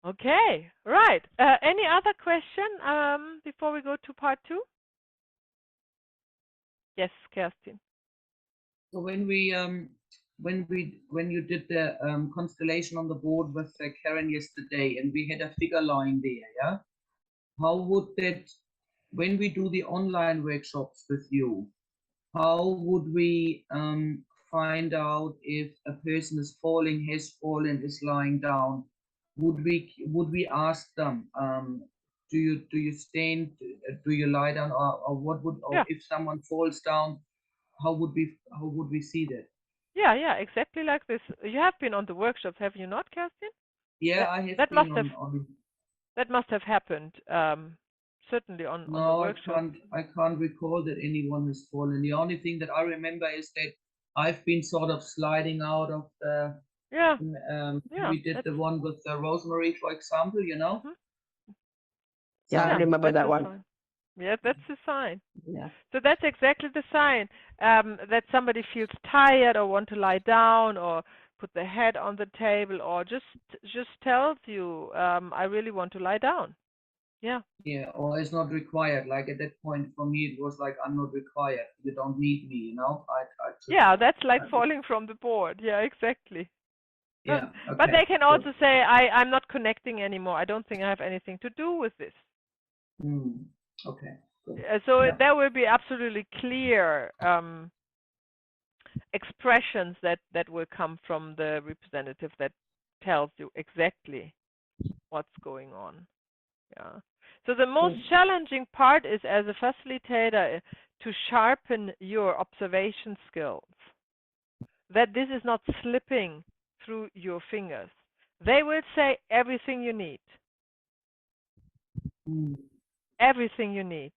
Okay, right. Any other question before we go to part 2? Yes, Kerstin. So when you did the constellation on the board with Karen yesterday, and we had a figure line there, yeah, how would that, when we do the online workshops with you, how would we find out if a person is falling, has fallen, is lying down? Would we ask them, do you stand, do you lie down, or what would, or Yeah, if someone falls down, how would we see that? yeah, exactly like this. You have been on the workshops, have you not, Kerstin? Yeah, That I have that been must on. have happened. Certainly on the No, I workshop. can't. I can't recall that anyone has fallen. The only thing that I remember is that I've been sort of sliding out of the. Yeah, yeah. We did That's the one with the rosemary, for example. mhm. Yeah, I Yeah, So remember that's that a one. sign. Yeah, that's a sign. Yeah. So that's exactly the sign that somebody feels tired or want to lie down or put their head on the table or just tells you, I really want to lie down. Yeah. yeah, or it's not required. Like at that point, for me, it was like I'm not required. You don't need me. I just. Yeah, that's like I, falling from the board. Yeah, exactly. yeah. But Okay. they can Good. also say, I'm not connecting anymore. I don't think I have anything to do with this. Hmm. Okay. Good. So Yeah. there will be absolutely clear expressions that will come from the representative that tells you exactly what's going on. Yeah. So the most Good. challenging part is as a facilitator to sharpen your observation skills. That this is not slipping through your fingers. They will say everything you need. Hmm. Everything you need.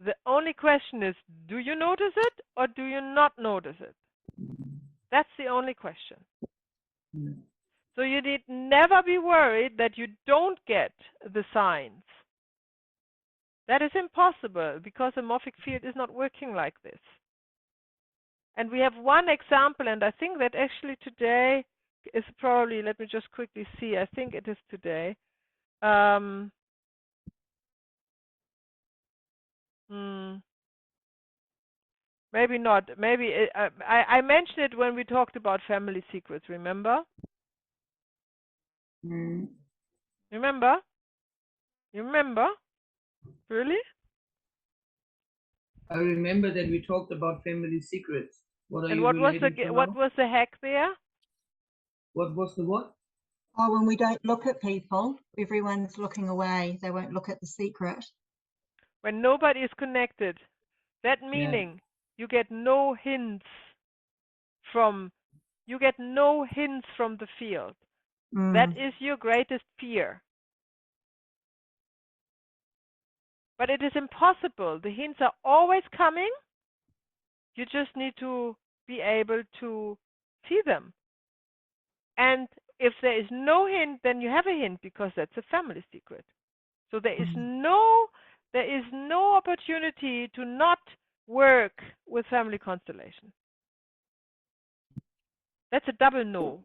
The only question is, do you notice it or do you not notice it? That's the only question. Hmm. So you need never be worried that you don't get the signs. That is impossible because the morphic field is not working like this. And we have one example, and I think that actually today is probably, let me just quickly see, I think it is today. Um, hmm, maybe not. Maybe I mentioned it when we talked about family secrets, remember? Hmm. Remember? You remember? Really? I remember that we talked about family secrets. What are And you relating to what now? was the hack there? What was the what? Oh, when we don't look at people, everyone's looking away. They won't look at the secret. When nobody is connected. That Yeah. meaning you get no hints from the field. That Mm. is your greatest fear. But it is impossible. The hints are always coming. You just need to be able to see them. And if there is no hint, then you have a hint because that's a family secret. So there is no opportunity to not work with family constellation. That's a double no.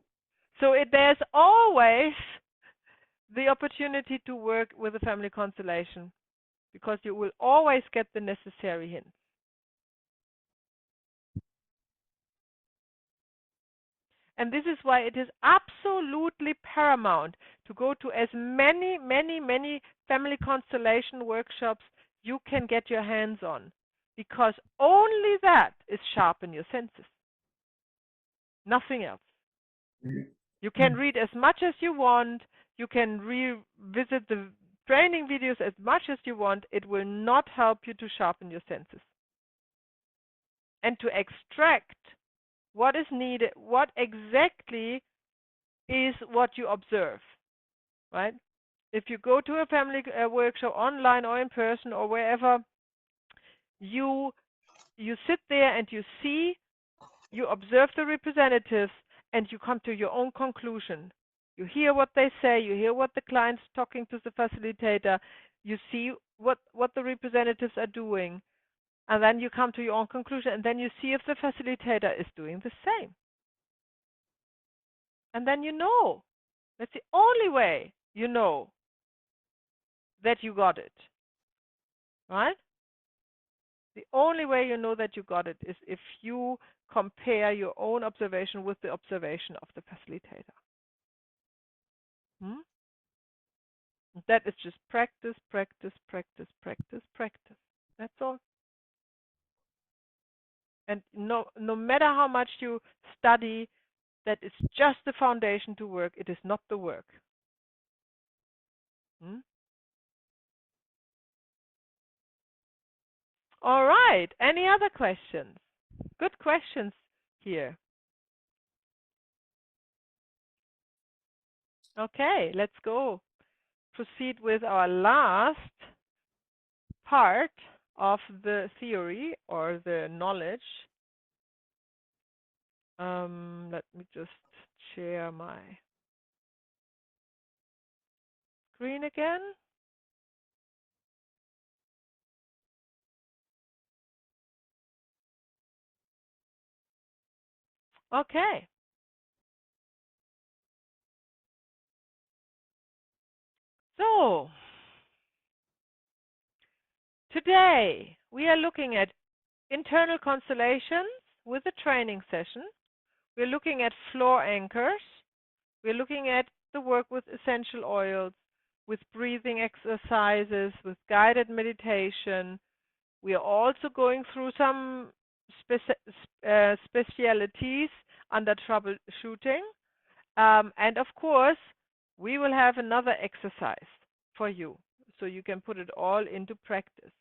So there's always the opportunity to work with a family constellation because you will always get the necessary hints. And this is why it is absolutely paramount to go to as many family constellation workshops you can get your hands on, because only that is sharpen your senses. Nothing else. You can read as much as you want. You can revisit the training videos as much as you want. It will not help you to sharpen your senses and to extract what is needed, what exactly is what you observe, right? If you go to a family workshop online or in person or wherever, you sit there and you see, you observe the representatives, and you come to your own conclusion. You hear what they say, you hear what the client's talking to the facilitator, you see what the representatives are doing, and then you come to your own conclusion, and then you see if the facilitator is doing the same. And then you know. That's the only way you know that you got it, right? The only way you know that you got it is if you compare your own observation with the observation of the facilitator. Hmm? That is just practice, practice, practice, practice, practice. That's all. And no matter how much you study, that is just the foundation to work. It is not the work. Hmm? All right. Any other questions? Good questions here. Okay, let's go. Proceed with our last part of the theory or the knowledge. Let me just share my screen again. Okay. So, today we are looking at internal constellations with a training session. We're looking at floor anchors. We're looking at the work with essential oils, with breathing exercises, with guided meditation. We are also going through some specialities under troubleshooting. And of course, we will have another exercise for you, so you can put it all into practice.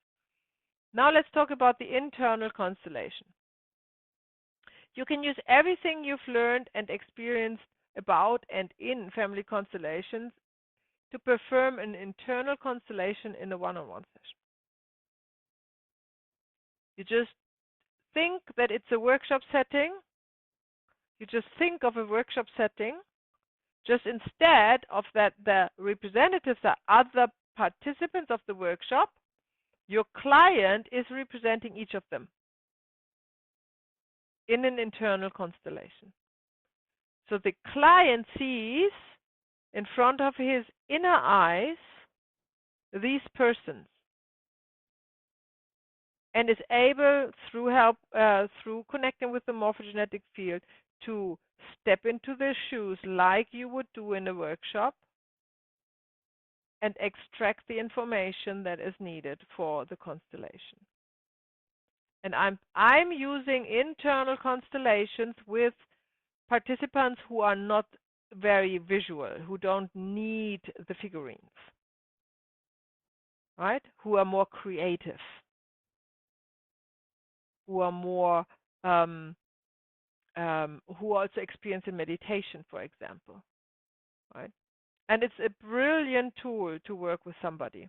Now let's talk about the internal constellation. You can use everything you've learned and experienced about and in family constellations to perform an internal constellation in a one-on-one session. You just think that it's a workshop setting. You just think of a workshop setting. Just instead of that, the representatives are other participants of the workshop. Your client is representing each of them in an internal constellation. So the client sees in front of his inner eyes these persons and is able, through connecting with the morphogenetic field, to step into their shoes like you would do in a workshop and extract the information that is needed for the constellation. And I'm using internal constellations with participants who are not very visual, who don't need the figurines, right? Who are more creative, who are more who also experience in meditation, for example, right? And it's a brilliant tool to work with somebody.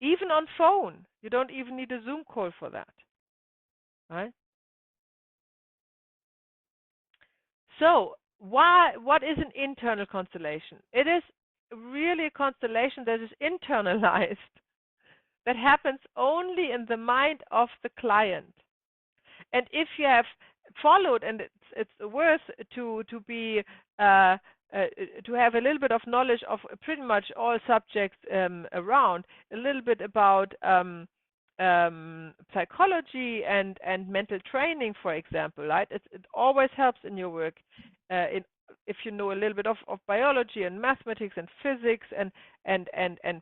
Even on phone, you don't even need a Zoom call for that, right? So what is an internal constellation? It is really a constellation that is internalized, that happens only in the mind of the client. And if you have followed, and it's worth to be to have a little bit of knowledge of pretty much all subjects around, a little bit about psychology and mental training, for example, right? It always helps in your work. If you know a little bit of biology and mathematics and physics and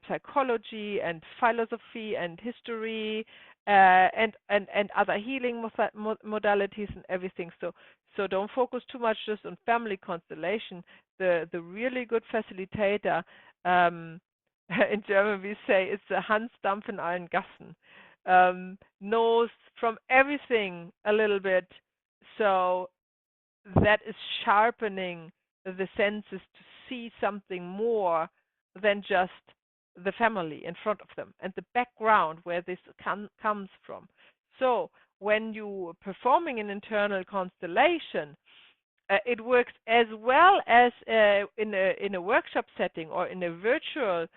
psychology and philosophy and history and other healing modalities and everything. So don't focus too much just on family constellation. The really good facilitator, in German we say it's a Hans Dampf in allen Gassen, knows from everything a little bit. So that is sharpening the senses to see something more than just the family in front of them and the background where this comes from. So when you are performing an internal constellation, it works as well as in a workshop setting or in a virtual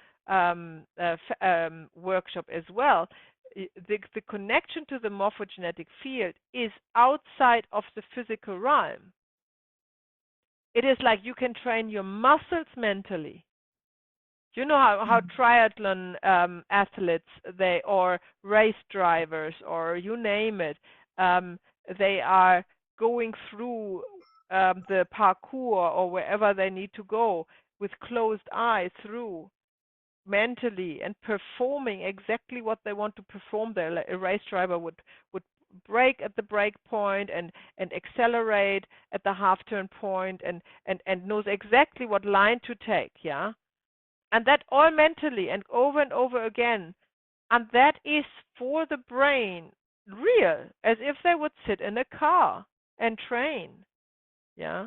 workshop as well. The connection to the morphogenetic field is outside of the physical realm. It is like you can train your muscles mentally. You know how triathlon athletes, or race drivers, or you name it, they are going through the parkour or wherever they need to go with closed eyes through mentally and performing exactly what they want to perform there. Like a race driver would brake at the brake point and accelerate at the half turn point and knows exactly what line to take, yeah? And that all mentally and over again. And that is for the brain real, as if they would sit in a car and train, yeah?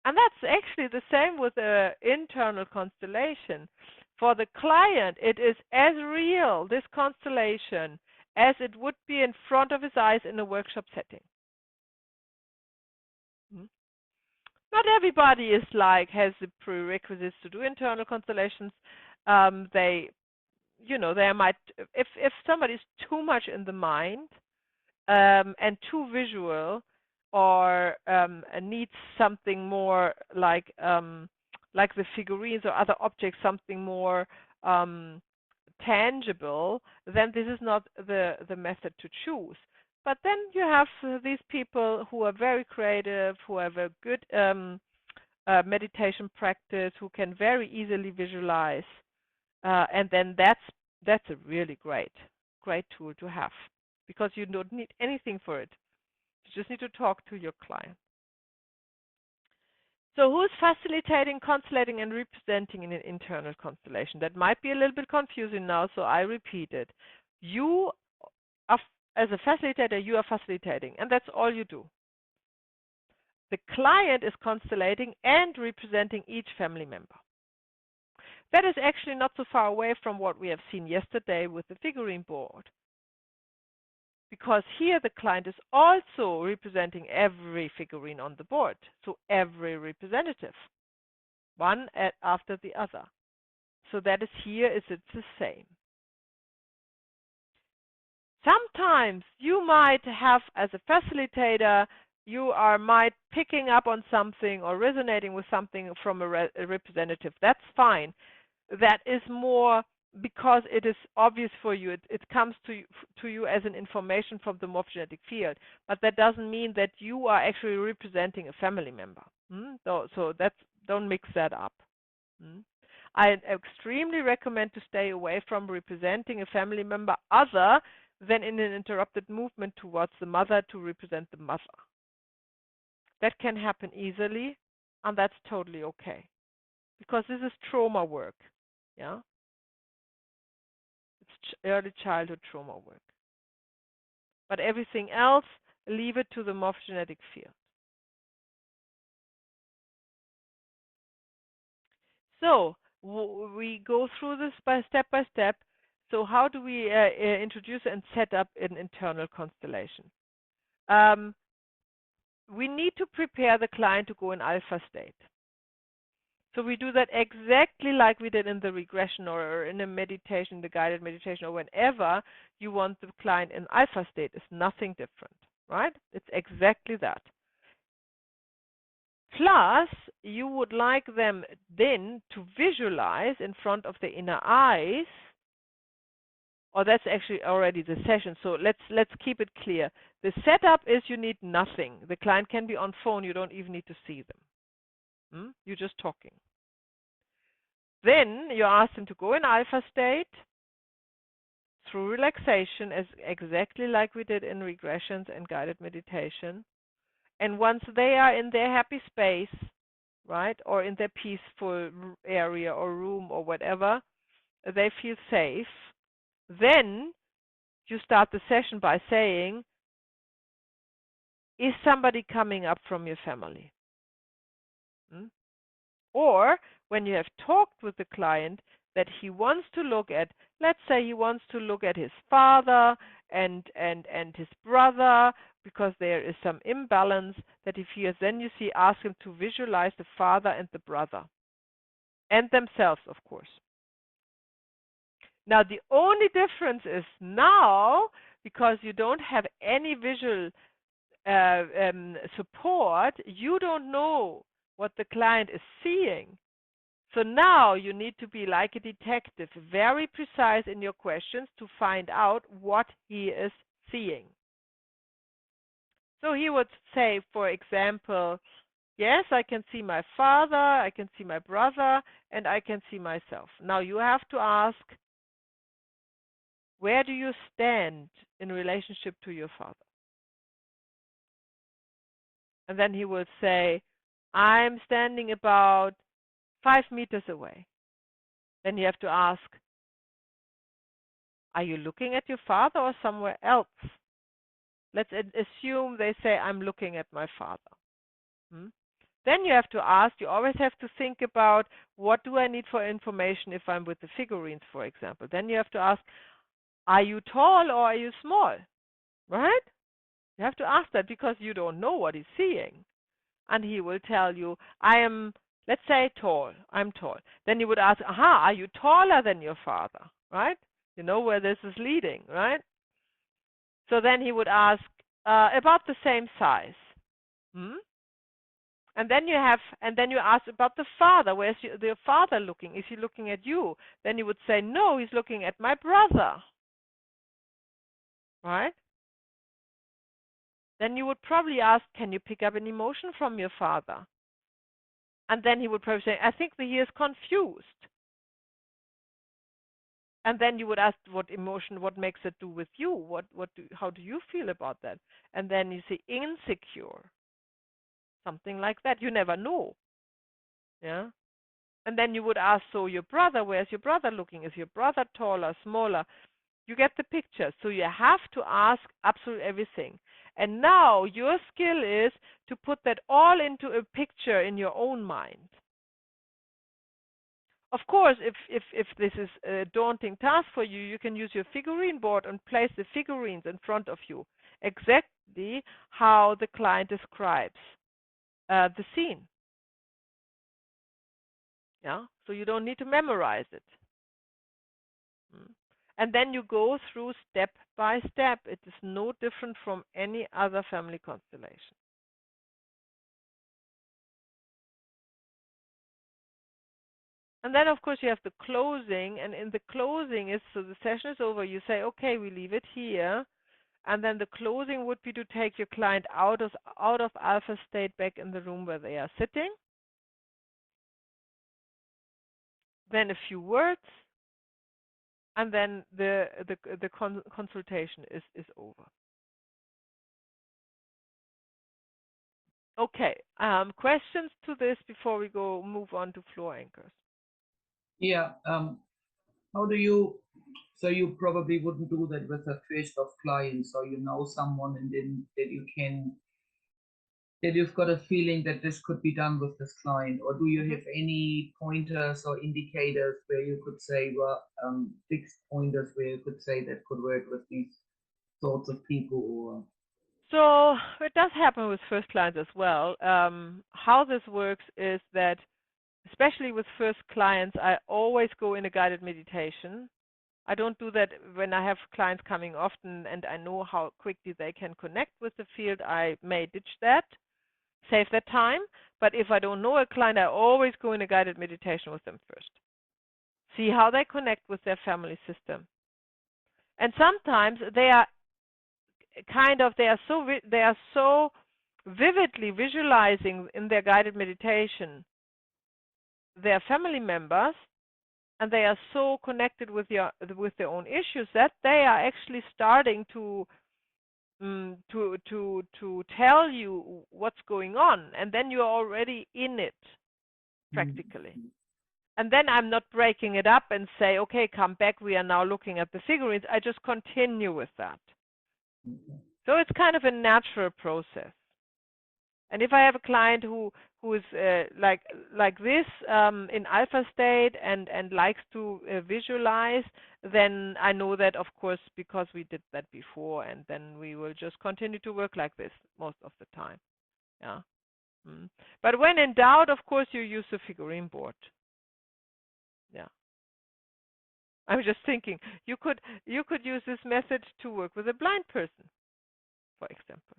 And that's actually the same with the internal constellation. For the client, it is as real, this constellation, as it would be in front of his eyes in a workshop setting. Not everybody is has the prerequisites to do internal constellations. They might, if somebody is too much in the mind and too visual, or needs something more like the figurines or other objects, something more tangible, then this is not the method to choose. But then you have these people who are very creative, who have a good meditation practice, who can very easily visualize, and then that's a really great tool to have, because you don't need anything for it. You just need to talk to your client. So who's facilitating, constellating, and representing in an internal constellation? That might be a little bit confusing now, so I repeat it. You are, as a facilitator, you are facilitating, and that's all you do. The client is constellating and representing each family member. That is actually not so far away from what we have seen yesterday with the figurine board, because here the client is also representing every figurine on the board, so every representative, one after the other. So that is here, it's the same. Sometimes you might have, as a facilitator, you might picking up on something or resonating with something from a representative. That's fine. That is more because it is obvious for you. It comes to you as an information from the morphogenetic field, but that doesn't mean that you are actually representing a family member. So don't mix that up. I extremely recommend to stay away from representing a family member other than in an interrupted movement towards the mother to represent the mother. That can happen easily, and that's totally okay, because this is trauma work, yeah? It's early childhood trauma work. But everything else, leave it to the morphogenetic field. So we go through this by step. So how do we introduce and set up an internal constellation? We need to prepare the client to go in alpha state. So we do that exactly like we did in the regression or in a meditation, the guided meditation, or whenever you want the client in alpha state. It's nothing different, right? It's exactly that. Plus, you would like them then to visualize in front of the inner eyes, or that's actually already the session. So let's keep it clear. The setup is you need nothing. The client can be on phone. You don't even need to see them. You're just talking. Then you ask them to go in alpha state through relaxation, as exactly like we did in regressions and guided meditation. And once they are in their happy space, right, or in their peaceful area or room or whatever, they feel safe, then you start the session by saying, is somebody coming up from your family? Or when you have talked with the client that he wants to look at, let's say he wants to look at his father and his brother, because there is some imbalance that he feels, then you ask him to visualize the father and the brother, and themselves, of course. Now, the only difference is now, because you don't have any visual support, you don't know what the client is seeing. So now you need to be like a detective, very precise in your questions to find out what he is seeing. So he would say, for example, yes, I can see my father, I can see my brother, and I can see myself. Now you have to ask, where do you stand in relationship to your father? And then he will say, I'm standing about 5 meters away. Then you have to ask, are you looking at your father or somewhere else? Let's assume they say, I'm looking at my father. Then you have to ask, you always have to think about, what do I need for information if I'm with the figurines, for example. Then you have to ask, are you tall or are you small? Right? You have to ask that because you don't know what he's seeing. And he will tell you, I am, let's say, tall. I'm tall. Then you would ask, aha, are you taller than your father? Right? You know where this is leading, right? So then he would ask, about the same size. And then you ask about the father. Where's the father looking? Is he looking at you? Then you would say, no, he's looking at my brother. Right? Then you would probably ask, can you pick up an emotion from your father? And then he would probably say, I think that he is confused. And then you would ask, what emotion, what makes it do with you? How do you feel about that? And then you say, insecure. Something like that. You never know. Yeah. And then you would ask, so your brother, where's your brother looking? Is your brother taller, smaller? You get the picture. So you have to ask absolutely everything. And now your skill is to put that all into a picture in your own mind. Of course, if this is a daunting task for you, you can use your figurine board and place the figurines in front of you, exactly how the client describes the scene. Yeah, so you don't need to memorize it. And then you go through step by step. It is no different from any other family constellation. And then, of course, you have the closing. And in the closing is, so the session is over. You say, okay, we leave it here. And then the closing would be to take your client out of alpha state back in the room where they are sitting. Then a few words. And then the consultation is over. Okay. Questions to this before we move on to floor anchors? Yeah. How do you? So you probably wouldn't do that with a first of client. So you know someone, and then that you've got a feeling that this could be done with this client, or do you have any pointers or indicators where you could say, well, fixed pointers where you could say that could work with these sorts of people? Or So it does happen with first clients as well. How this works is that, especially with first clients, I always go in a guided meditation. I don't do that when I have clients coming often and I know how quickly they can connect with the field. I may ditch that, save that time. But if I don't know a client, I always go in a guided meditation with them first. See how they connect with their family system. And sometimes they are so vividly visualizing in their guided meditation their family members, and they are so connected with their own issues that they are actually starting to tell you what's going on, and then you're already in it practically. And then I'm not breaking it up and say, okay, come back, we are now looking at the figurines. I just continue with that. So it's kind of a natural process. And if I have a client who is like this in alpha state and likes to visualize, then I know that, of course, because we did that before, and then we will just continue to work like this most of the time. Yeah. But when in doubt, of course, you use the figurine board. Yeah. I'm just thinking you could use this method to work with a blind person, for example.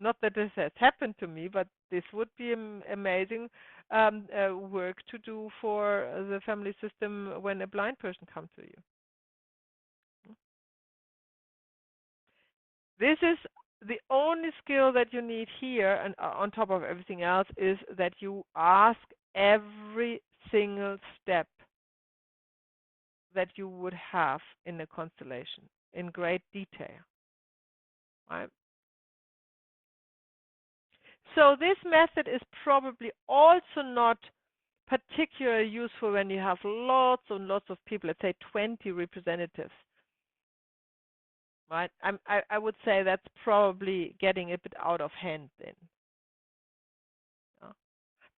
Not that this has happened to me, but this would be amazing work to do for the family system when a blind person comes to you. This is the only skill that you need here, and on top of everything else, is that you ask every single step that you would have in a constellation in great detail. Right? So this method is probably also not particularly useful when you have lots and lots of people, let's say 20 representatives. Right? I would say that's probably getting a bit out of hand then.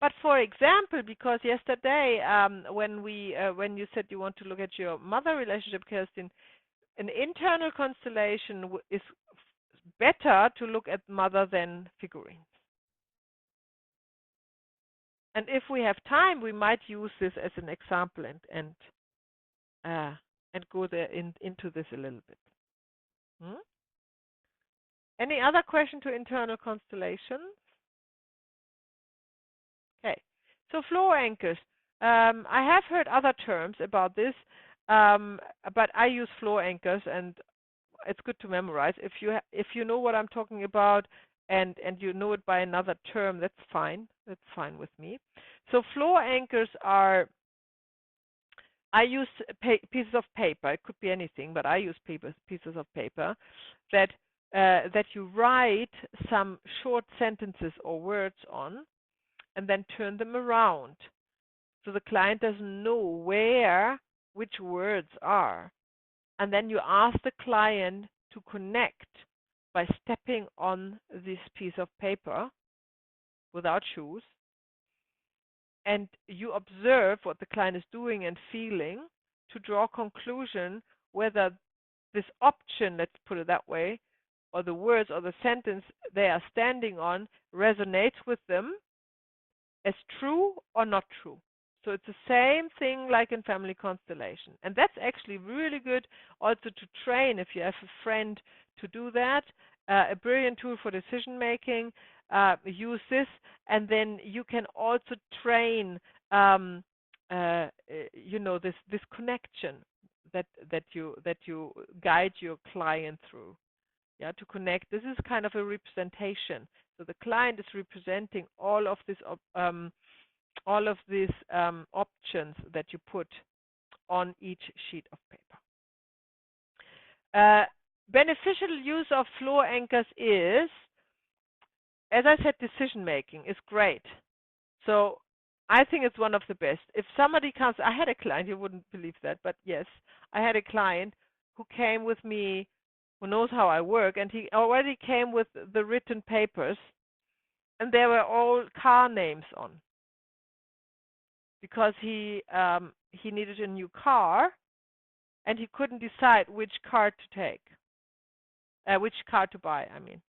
But for example, because yesterday when you said you want to look at your mother relationship, Kirsten, an internal constellation is better to look at mother than figurines. And if we have time, we might use this as an example and go there into this a little bit. Any other question to internal constellations? Okay, so floor anchors. I have heard other terms about this, but I use floor anchors, and it's good to memorize. If you know what I'm talking about, and you know it by another term, that's fine. That's fine with me. So floor anchors are. I use pieces of paper. It could be anything, but I use pieces of paper that you write some short sentences or words on, and then turn them around, so the client doesn't know which words are. And then you ask the client to connect by stepping on this piece of paper without shoes, and you observe what the client is doing and feeling to draw a conclusion whether this option, let's put it that way, or the words or the sentence they are standing on resonates with them as true or not true. So it's the same thing like in family constellation. And that's actually really good also to train if you have a friend to do that. A brilliant tool for decision making. Use this, and then you can also train this connection that you guide your client through. Yeah, to connect. This is kind of a representation. So the client is representing all of these options that you put on each sheet of paper. Beneficial use of floor anchors is, as I said, decision making is great. So I think it's one of the best. If somebody comes, I had a client, you wouldn't believe that, but yes, I had a client who came with me, who knows how I work, and he already came with the written papers, and there were all car names on, because he needed a new car, and he couldn't decide which car to take, which car to buy, I mean.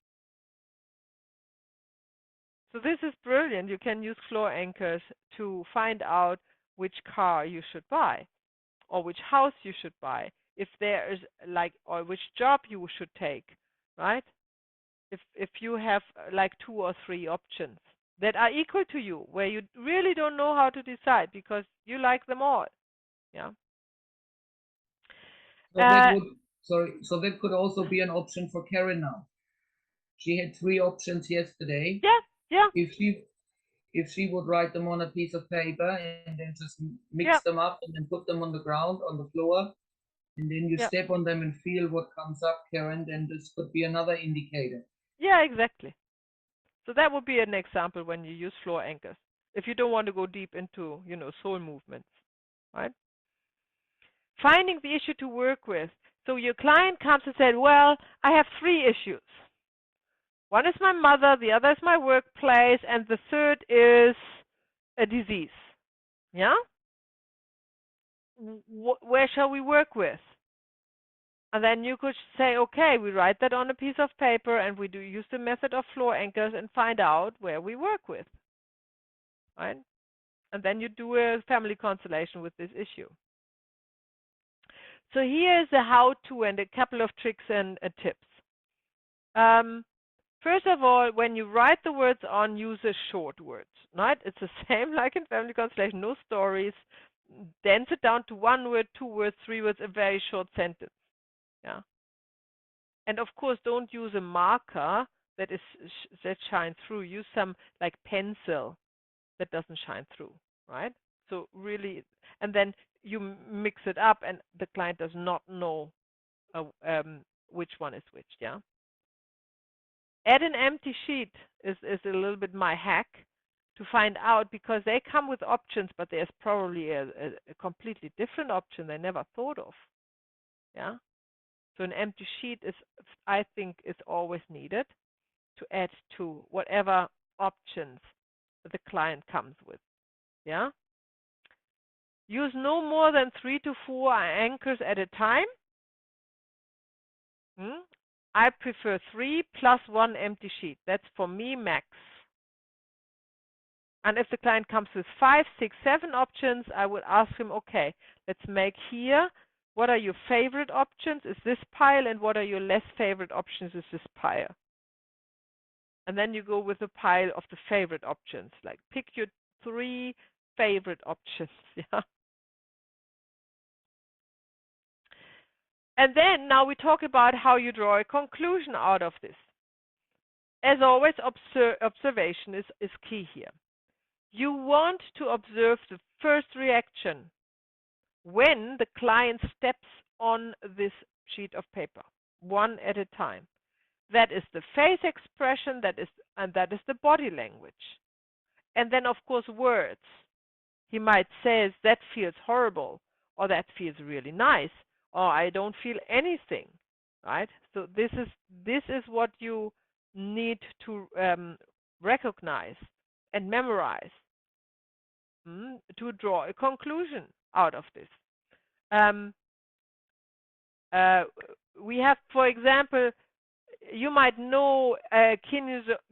So this is brilliant. You can use floor anchors to find out which car you should buy, or which house you should buy, if there is or which job you should take, right? If you have like 2 or 3 options that are equal to you, where you really don't know how to decide because you like them all, yeah. So that could also be an option for Karen now. She had 3 options yesterday. Yeah. If she would write them on a piece of paper and then just mix them up and then put them on the ground, on the floor, and then you step on them and feel what comes up, Karen, then this could be another indicator. Yeah, exactly. So that would be an example when you use floor anchors, if you don't want to go deep into, soul movements, right? Finding the issue to work with. So your client comes and said, well, I have 3 issues. One is my mother, the other is my workplace, and the third is a disease. Yeah? Where shall we work with? And then you could say, okay, we write that on a piece of paper, and we do use the method of floor anchors and find out where we work with. Right? And then you do a family constellation with this issue. So here is a how-to and a couple of tricks and tips. First of all, when you write the words on, use the short words, right? It's the same like in family constellation, no stories. Dense it down to 1 word, 2 words, 3 words, a very short sentence. Yeah. And of course, don't use a marker that shines through. Use some like pencil that doesn't shine through, right? So really, and then you mix it up, and the client does not know which one is which. Yeah. Add an empty sheet is a little bit my hack to find out, because they come with options, but there's probably a completely different option they never thought of. Yeah. So an empty sheet is, I think, is always needed to add to whatever options the client comes with. Yeah. Use no more than 3 to 4 anchors at a time. I prefer 3 plus 1 empty sheet. That's for me max. And if the client comes with 5, 6, 7 options, I would ask him, okay, let's make here, what are your favorite options? Is this pile? And what are your less favorite options? Is this pile? And then you go with the pile of the favorite options. Like pick your 3 favorite options. Yeah. And then now we talk about how you draw a conclusion out of this. As always, observation is key here. You want to observe the first reaction when the client steps on this sheet of paper, one at a time. That is the face expression, that is the body language. And then, of course, words. He might say, that feels horrible, or that feels really nice, or I don't feel anything, right? So this is what you need to recognize and memorize to draw a conclusion out of this. We have, for example, you might know kinesiology.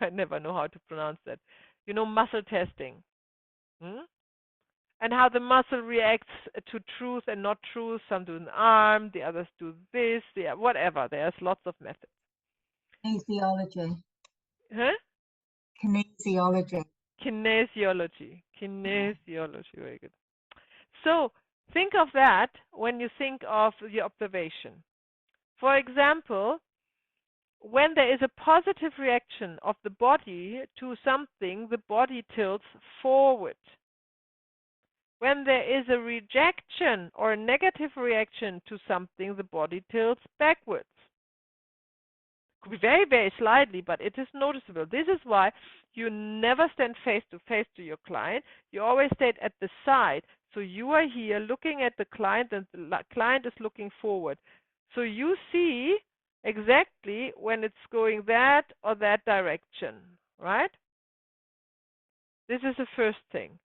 I never know how to pronounce that. You know, muscle testing. And how the muscle reacts to truth and not truth. Some do an arm, the others do this, whatever. There's lots of methods. Kinesiology. Huh? Kinesiology. Kinesiology. Kinesiology. Very good. So think of that when you think of the observation. For example, when there is a positive reaction of the body to something, the body tilts forward. When there is a rejection or a negative reaction to something, the body tilts backwards. Could be very, very slightly, but it is noticeable. This is why you never stand face to face to your client. You always stand at the side. So you are here looking at the client, and the client is looking forward. So you see exactly when it's going that or that direction, right? This is the first thing.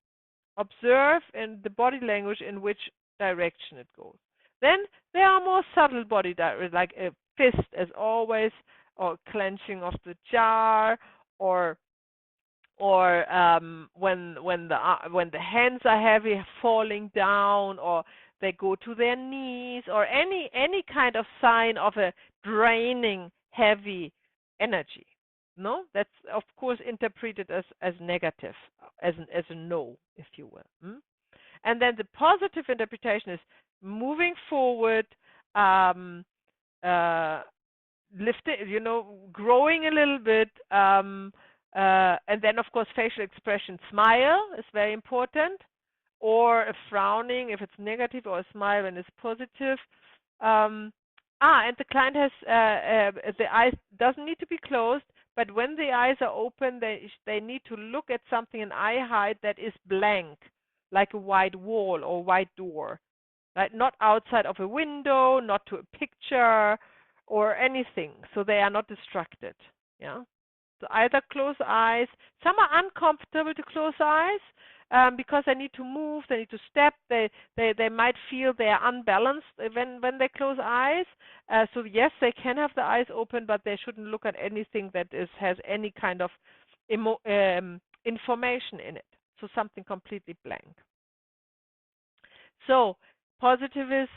Observe in the body language in which direction it goes. Then there are more subtle body like a fist, as always, or clenching of the jaw, or when the hands are heavy, falling down, or they go to their knees, or any kind of sign of a draining, heavy energy. No, that's of course interpreted as negative, as a no, if you will. And then the positive interpretation is moving forward, lifting, growing a little bit, and then of course facial expression. Smile is very important, or a frowning if it's negative, or a smile when it's positive. And the client has the eyes doesn't need to be closed, but when the eyes are open, they need to look at something in eye height that is blank, like a white wall or white door, right? Not outside of a window, not to a picture or anything, so they are not distracted. Yeah. So either close eyes. Some are uncomfortable to close eyes because they need to move, they need to step, they might feel they are unbalanced when they close eyes. So yes, they can have the eyes open, but they shouldn't look at anything that has any kind of information in it. So something completely blank. So positive is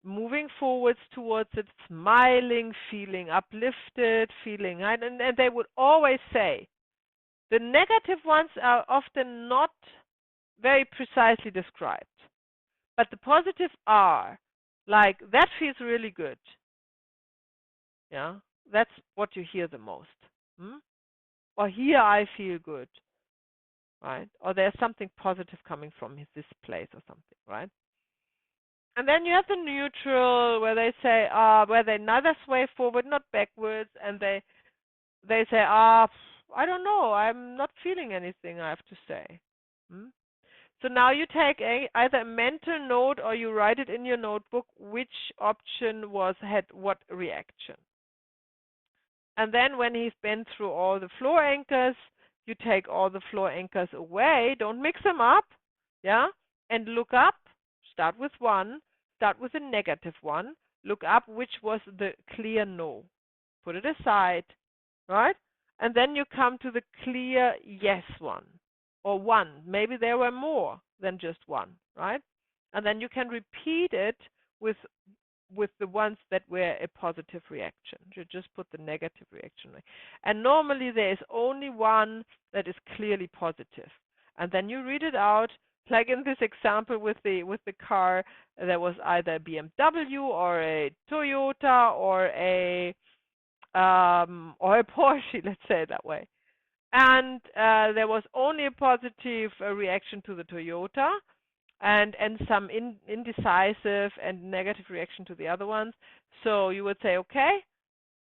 moving forwards towards it, smiling, feeling uplifted, feeling, and they would always say the negative ones are often not very precisely described, but the positive are like, that feels really good. Yeah, that's what you hear the most. Or here I feel good, right? Or there's something positive coming from this place or something, right? And then you have the neutral, where they say, where they neither sway forward nor backwards, and they say, I don't know, I'm not feeling anything, I have to say. So now you take either a mental note or you write it in your notebook which option had what reaction. And then when he's been through all the floor anchors, you take all the floor anchors away. Don't mix them up, yeah? And look up. Start with one. Start with a negative one. Look up which was the clear no. Put it aside, right? And then you come to the clear yes one. Or one. Maybe there were more than just one, right? And then you can repeat it with the ones that were a positive reaction. You just put the negative reaction. And normally there is only one that is clearly positive. And then you read it out, like in this example with the car, there was either a BMW or a Toyota or a Porsche, let's say it that way. And there was only a positive reaction to the Toyota, and some indecisive and negative reaction to the other ones. So you would say, okay,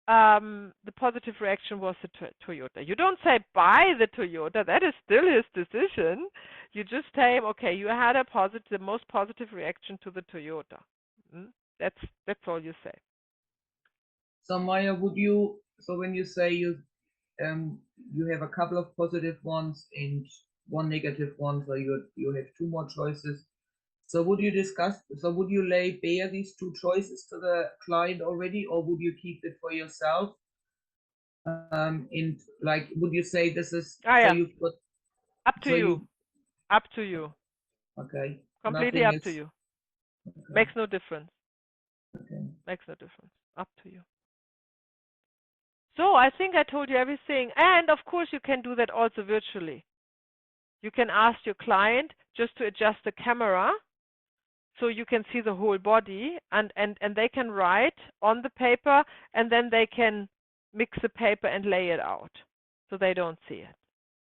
the positive reaction was the Toyota. You don't say buy the Toyota. That is still his decision. You just say, okay, you had the most positive reaction to the Toyota. That's all you say. So Maya, so when you say you have a couple of positive ones and one negative one, so you have two more choices. So would you lay bare these two choices to the client already, or would you keep it for yourself? And like, would you say this is yeah. so you've got up to you. Up to you. Okay. Completely up to you. Okay. Makes no difference. Okay. Makes no difference. Up to you. So I think I told you everything. And of course you can do that also virtually. You can ask your client just to adjust the camera so you can see the whole body, and they can write on the paper, and then they can mix the paper and lay it out so they don't see it.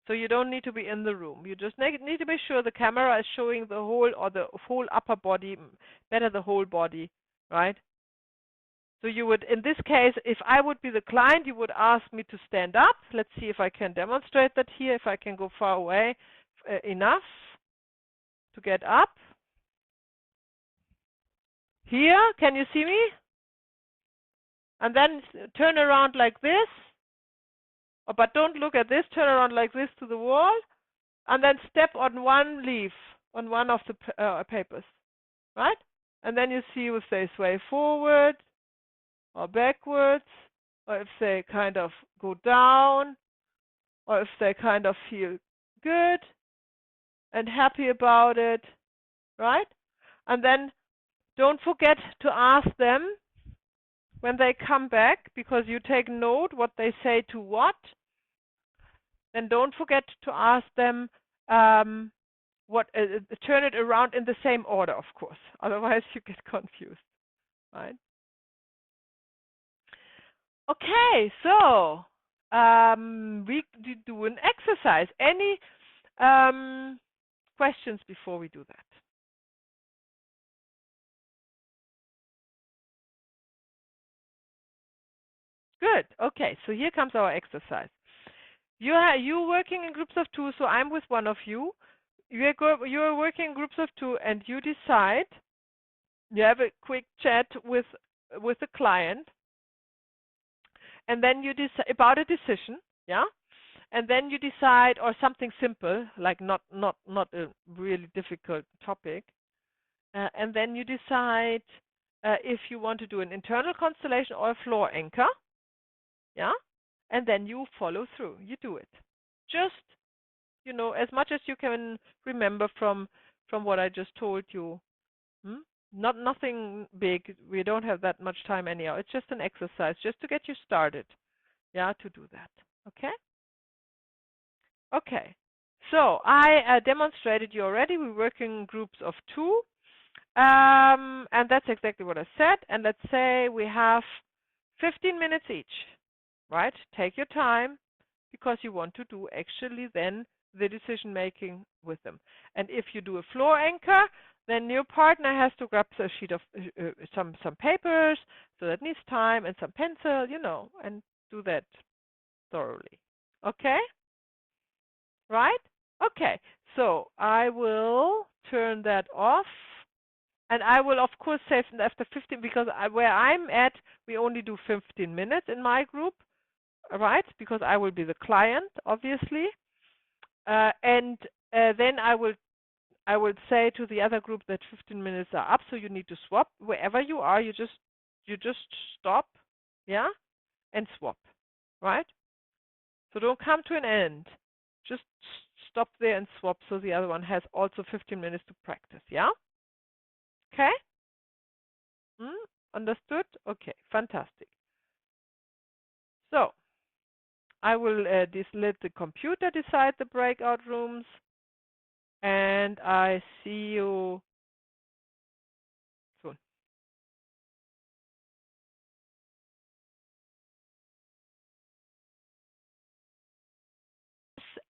So you don't need to be in the room. You just need to be sure the camera is showing the whole, or the whole upper body, better the whole body, right? So you would, in this case, if I would be the client, you would ask me to stand up. Let's see if I can demonstrate that here, if I can go far away enough to get up. Here, can you see me? And then turn around like this. Oh, but don't look at this. Turn around like this to the wall. And then step on one leaf, on one of the papers. Right? And then you see if they sway forward or backwards, or if they kind of go down, or if they kind of feel good and happy about it. Right? And then don't forget to ask them when they come back, because you take note what they say to what. Then don't forget to ask them turn it around in the same order, of course. Otherwise you get confused, right? Okay, so we do an exercise. Any questions before we do that? Good. Okay, so here comes our exercise. You're working in groups of two, so I'm with one of you. You're working in groups of two, and you decide. You have a quick chat with the client, and then you decide about a decision, yeah. And then you decide, or something simple, like not a really difficult topic, and then you decide if you want to do an internal constellation or a floor anchor, yeah. And then you follow through. You do it. Just, as much as you can remember from what I just told you. Nothing big. We don't have that much time anyhow. It's just an exercise, just to get you started. Yeah, to do that. Okay? Okay. So I demonstrated you already. We work in groups of 2. And that's exactly what I said. And let's say we have 15 minutes each, right? Take your time because you want to do actually then the decision making with them. And if you do a floor anchor, then your partner has to grab a sheet of some papers, so that needs time, and some pencil, and do that thoroughly. Okay? Right? Okay. So I will turn that off. And I will, of course, save after 15, because where I'm at, we only do 15 minutes in my group, right? Because I will be the client, obviously. And then I will say to the other group that 15 minutes are up, so you need to swap. Wherever you are, you just stop, yeah, and swap, right? So don't come to an end. Just stop there and swap, so the other one has also 15 minutes to practice, yeah? Okay? Understood? Okay, fantastic. So I will let the computer decide the breakout rooms, and I see you soon.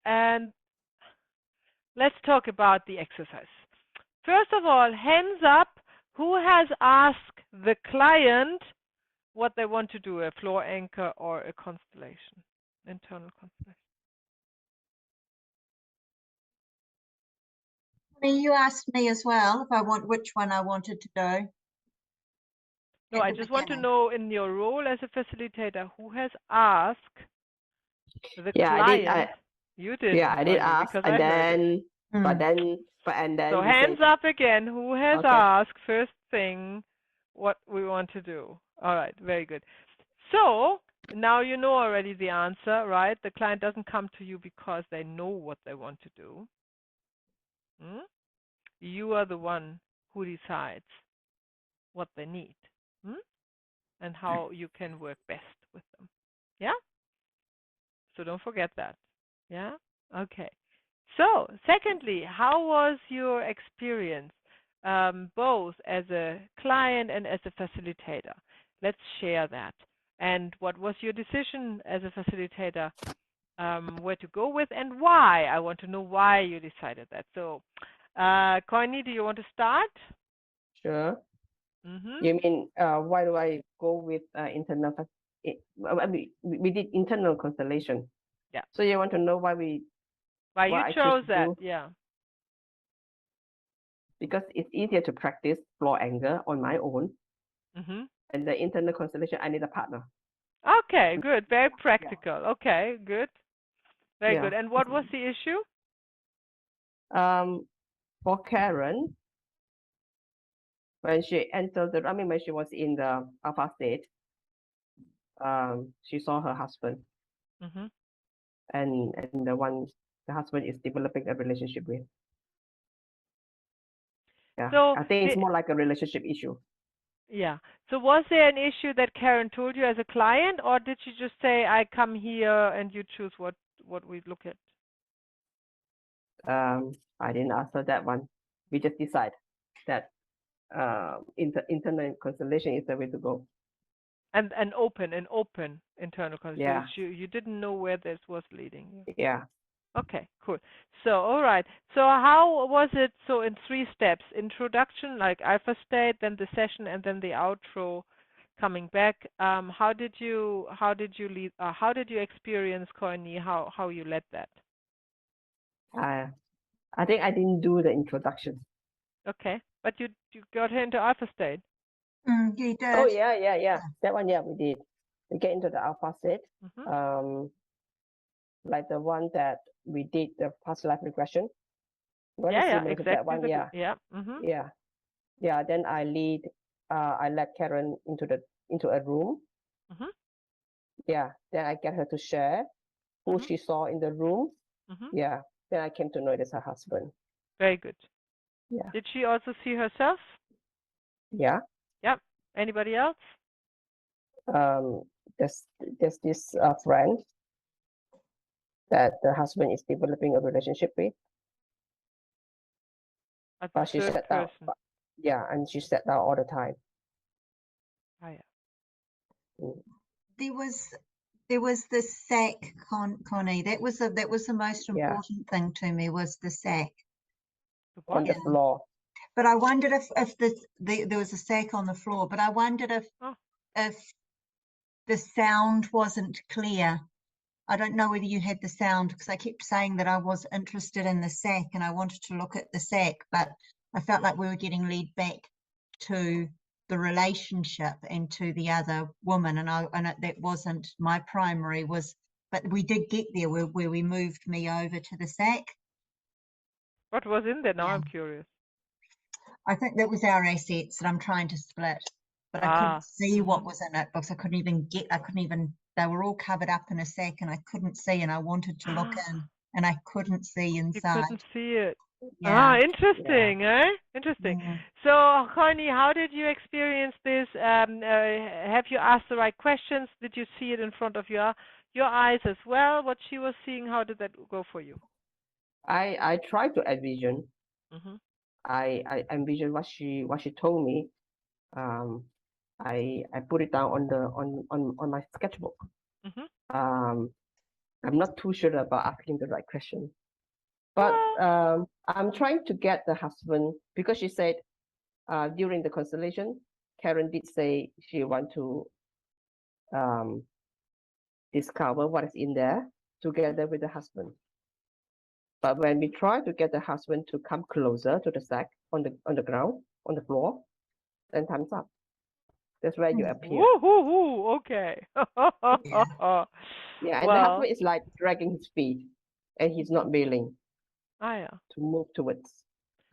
And let's talk about the exercise. First of all, hands up, who has asked the client what they want to do, a floor anchor or a constellation, internal constellation? You asked me as well if I want which one I wanted to do. No, I just want to know, in your role as a facilitator, who has asked the client? You did. Yeah, I did Connie, ask, because and I heard it. then, and then So we hands said, up again. Who has Okay. asked first thing what we want to do? All right, very good. So now you know already the answer, right? The client doesn't come to you because they know what they want to do. You are the one who decides what they need and how you can work best with them. Yeah? So don't forget that. Yeah? Okay. So, secondly, how was your experience, both as a client and as a facilitator? Let's share that. And what was your decision as a facilitator, where to go with, and why? I want to know why you decided that. So, Connie, do you want to start? Sure. Mm-hmm. You mean, why do I go with internal? We did internal constellation. Yeah. So you want to know why you I chose that? do? Yeah. Because it's easier to practice floor angle on my own. Mm-hmm. And the internal constellation, I need a partner. Okay, good. Very practical. Yeah. Okay, good. Very good. And what was the issue? For Karen, when she entered when she was in the alpha state, she saw her husband. Mm-hmm. And the husband is developing a relationship with. Yeah. So I think it's more like a relationship issue. Yeah. So was there an issue that Karen told you as a client, or did she just say, I come here and you choose what we look at? I didn't ask her that one. We just decide that internal constellation is the way to go. And an open internal constellation. Yeah. You didn't know where this was leading you. Yeah. Okay, cool. So, all right. So how was it? So in 3 steps: introduction, like alpha state, then the session, and then the outro. Coming back, how did you lead? How did you experience Courtney? How you led that? I think I didn't do the introduction. Okay, but you got her into alpha state. You did. Oh yeah. That one, yeah, we did. We get into the alpha state. Like the one that we did, the past life regression. Yeah, exactly. That one, yeah. Yeah. Yeah. Then I led Karen into a room. Yeah. Then I get her to share who she saw in the room. Yeah. Then I came to know it as her husband. Very good. Yeah. Did she also see herself? Yeah. Yep. Anybody else? There's this friend that the husband is developing a relationship with. A But she third said that, person. yeah, and she said that all the time. Ah, yeah. Mm. There was the sack, Connie. That was the most Yeah. important thing to me, was the sack. The what? On the floor. But I wondered if there was a sack on the floor, but I wondered Oh. if the sound wasn't clear. I don't know whether you had the sound, because I kept saying that I was interested in the sack and I wanted to look at the sack, but I felt like we were getting led back to the relationship and to the other woman, and that wasn't my primary, but we did get there where we moved me over to the sack. What was in there? Now Yeah. I'm curious. I think that was our assets that I'm trying to split, but I couldn't see what was in it because I couldn't even, they were all covered up in a sack and I couldn't see, and I wanted to look in and I couldn't see You inside. couldn't see it. Yeah. Interesting, eh? Interesting. Mm. So, Connie, how did you experience this? Have you asked the right questions? Did you see it in front of your eyes as well? What she was seeing, how did that go for you? I tried to envision. Mm-hmm. I envision what she told me. I put it down on my sketchbook. Mm-hmm. I'm not too sure about asking the right question, but I'm trying to get the husband, because she said during the constellation, Karen did say she want to discover what is in there together with the husband. But when we try to get the husband to come closer to the sack on the ground, on the floor, then time's up. That's where you appear. Woo-hoo-hoo. Okay. Yeah, and the Well, husband is like dragging his feet, and he's not willing yeah. to move towards.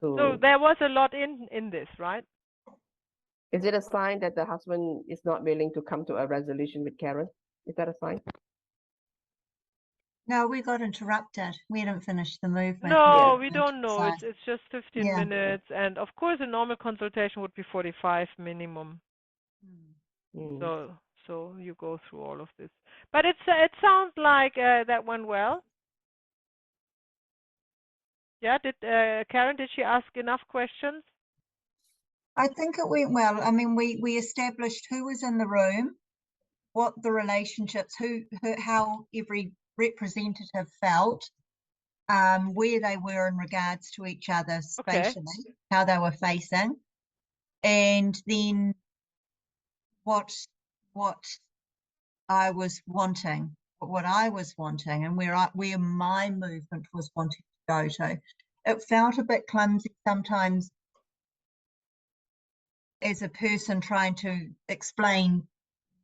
So there was a lot in this, right? Is it a sign that the husband is not willing to come to a resolution with Karen? Is that a sign? No, we got interrupted. We hadn't finished the movement. No, we don't know. So, It's just 15 minutes, and of course, a normal consultation would be 45 minimum. So you go through all of this, but it sounds like that went well. Yeah, did Karen, did she ask enough questions? I think it went well. I mean, we established who was in the room, what the relationships, how every representative felt, where they were in regards to each other spatially, how they were facing, and then what I was wanting, and where my movement was wanting to go to. It felt a bit clumsy sometimes as a person trying to explain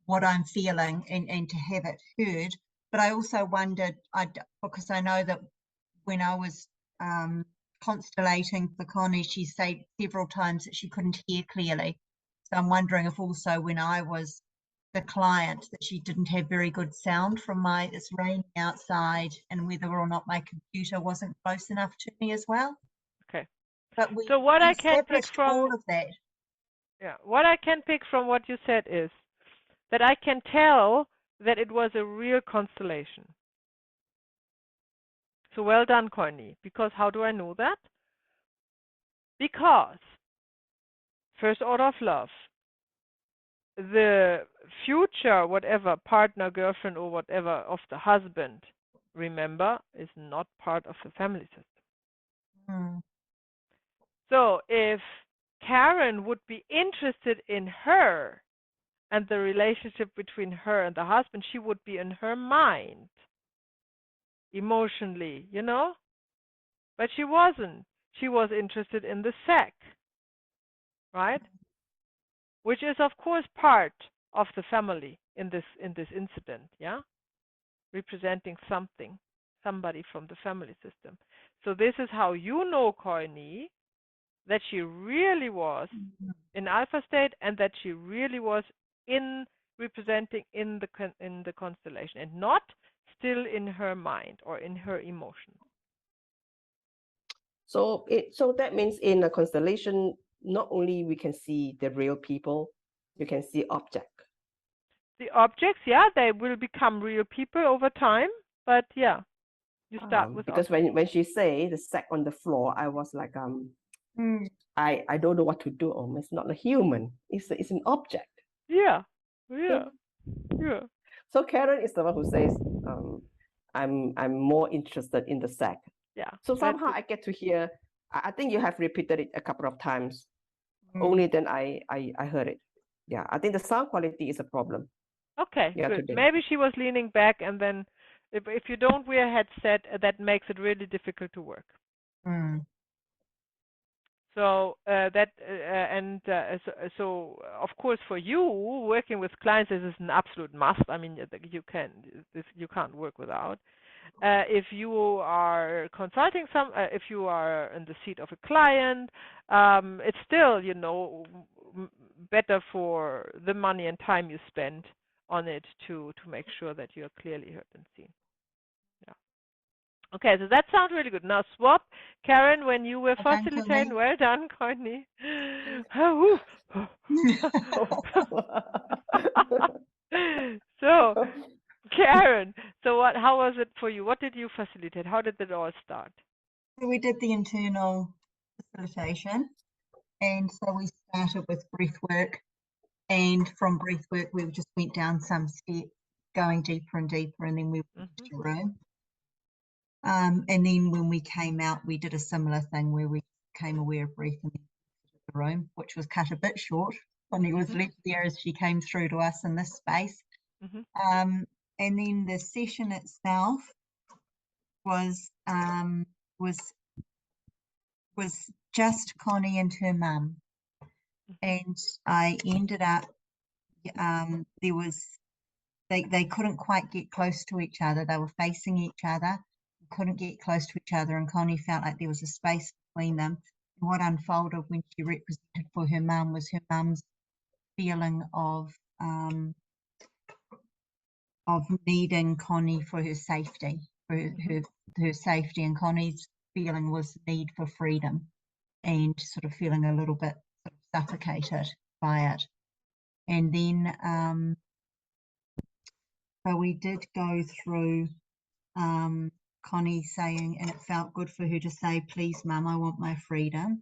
what I'm feeling and to have it heard. But I also wondered, because I know that when I was constellating for Connie, she said several times that she couldn't hear clearly. So I'm wondering if also when I was the client that she didn't have very good sound from it's raining outside, and whether or not my computer wasn't close enough to me as well. Okay. But so what I can pick from all of that. Yeah, what I can pick from what you said is that I can tell that it was a real constellation. So well done, Connie. Because how do I know that? Because first order of love, the future, whatever, partner, girlfriend, or whatever of the husband, remember, is not part of the family system. So if Karen would be interested in her and the relationship between her and the husband, she would be in her mind, emotionally, But she wasn't. She was interested in the sack, right? Which is, of course, part of the family in this incident, yeah? Representing somebody from the family system. So this is how you know, Connie, that she really was in alpha state and that she really was representing in the constellation and not still in her mind or in her emotions. So that means in a constellation, not only we can see the real people, you can see object. The objects, yeah, they will become real people over time, but yeah, you start with because objects. when she say the sack on the floor, I was like I don't know what to do. It's not a human. It's an object. Yeah, Yeah. So Karen is the one who says I'm more interested in the sack. Yeah. So somehow I get to hear. I think you have repeated it a couple of times. Only then I heard it. Yeah, I think the sound quality is a problem. Okay, Yeah, good. today. Maybe she was leaning back, and then if you don't wear a headset, that makes it really difficult to work. So so of course for you working with clients, this is an absolute must. I mean, you can't work without. If you are consulting if you are in the seat of a client, it's still, better for the money and time you spend on it to make sure that you are clearly heard and seen. Yeah. Okay, so that sounds really good. Now swap, Karen, when you were facilitating. Well done, Courtney. So, Karen, so how was it for you? What did you facilitate? How did it all start? We did the internal facilitation, and so we started with breath work, and from breath work we just went down some steps, going deeper and deeper, and then we went to the room. And then when we came out, we did a similar thing where we became aware of breath in the room, which was cut a bit short. Bonnie was left there as she came through to us in this space. And then the session itself was just Connie and her mum. And I ended up, they couldn't quite get close to each other. They were facing each other, couldn't get close to each other, and Connie felt like there was a space between them. And what unfolded when she represented for her mum was her mum's feeling of needing Connie for her safety, for her safety, and Connie's feeling was need for freedom, and sort of feeling a little bit sort of suffocated by it. And then so we did go through Connie saying, and it felt good for her to say, please, Mum, I want my freedom.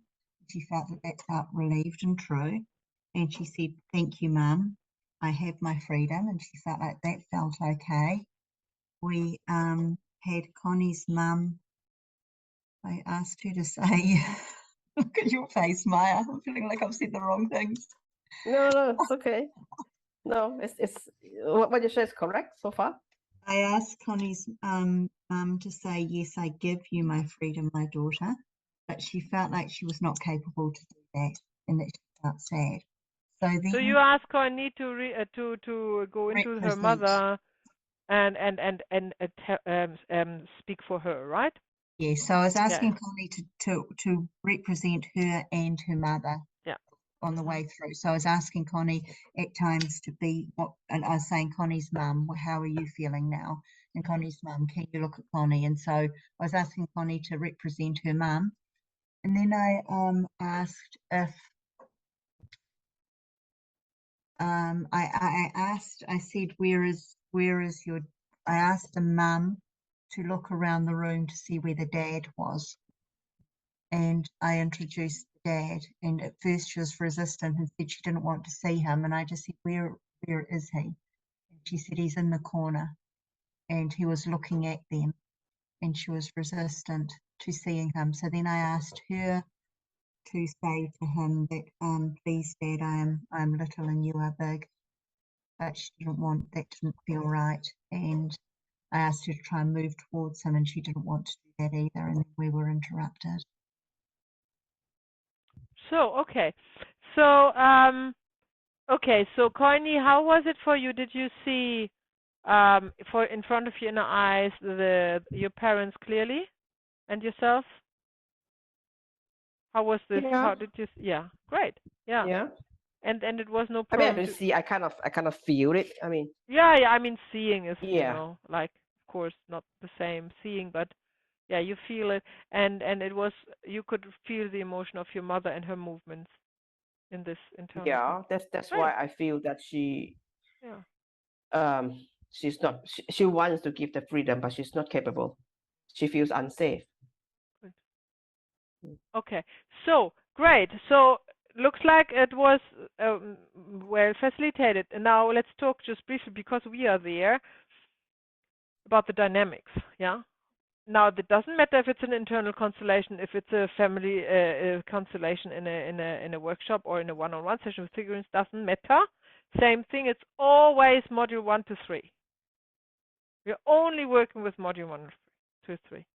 She felt that felt relieved and true. And she said, thank you, Mum, I have my freedom. And she felt like that felt okay. We had Connie's mum, I asked her to say, look at your face, Maya, I'm feeling like I've said the wrong things. No, it's okay. No, it's what you said is correct so far. I asked Connie's mum to say, yes, I give you my freedom, my daughter, but she felt like she was not capable to do that, and that she felt sad. So you asked Connie to go into her mother and speak for her, right? Yes. So I was asking Connie to represent her and her mother. Yeah. On the way through. So I was asking Connie at times to be and I was saying, Connie's mum, how are you feeling now? And Connie's mum, can you look at Connie? And so I was asking Connie to represent her mum. And then I asked if I said, I asked the mum to look around the room to see where the dad was. And I introduced the dad, and at first she was resistant and said she didn't want to see him. And I just said, where is he? And she said, he's in the corner. And he was looking at them, and she was resistant to seeing him. So then I asked her to say to him that, please, Dad, I'm little and you are big. But she that didn't feel right. And I asked her to try and move towards him, and she didn't want to do that either. And we were interrupted. So, okay. So, so Connie, how was it for you? Did you see in front of you in the eyes your parents clearly and yourself? How was this? Yeah. How did you? Yeah, great. Yeah. Yeah. And it was no I problem. mean, I don't see. I kind of feel it. I mean. Yeah. I mean, seeing is like, of course, not the same seeing, but yeah, you feel it, and it was, you could feel the emotion of your mother and her movements. in this internal. Yeah, that's why I feel that she she's not she wants to give the freedom, but she's not capable. She feels unsafe. Good. Okay, so great. So looks like it was well facilitated. And now let's talk just briefly, because we are there, about the dynamics. Yeah. Now, it doesn't matter if it's an internal constellation, if it's a family constellation in a workshop or in a one-on-one session with figurines. Doesn't matter. Same thing. It's always module 1 to 3. We're only working with module 1 to 3,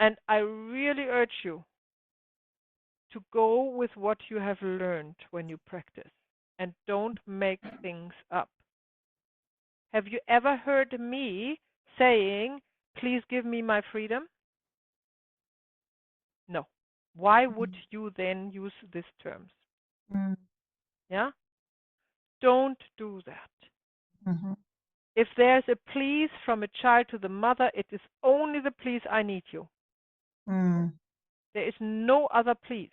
and I really urge you to go with what you have learned when you practice, and don't make things up. Have you ever heard me saying, "Please give me my freedom"? No. Why would you then use these terms? Yeah? Don't do that. If there's a please from a child to the mother, it is only the please, "I need you." There is no other please.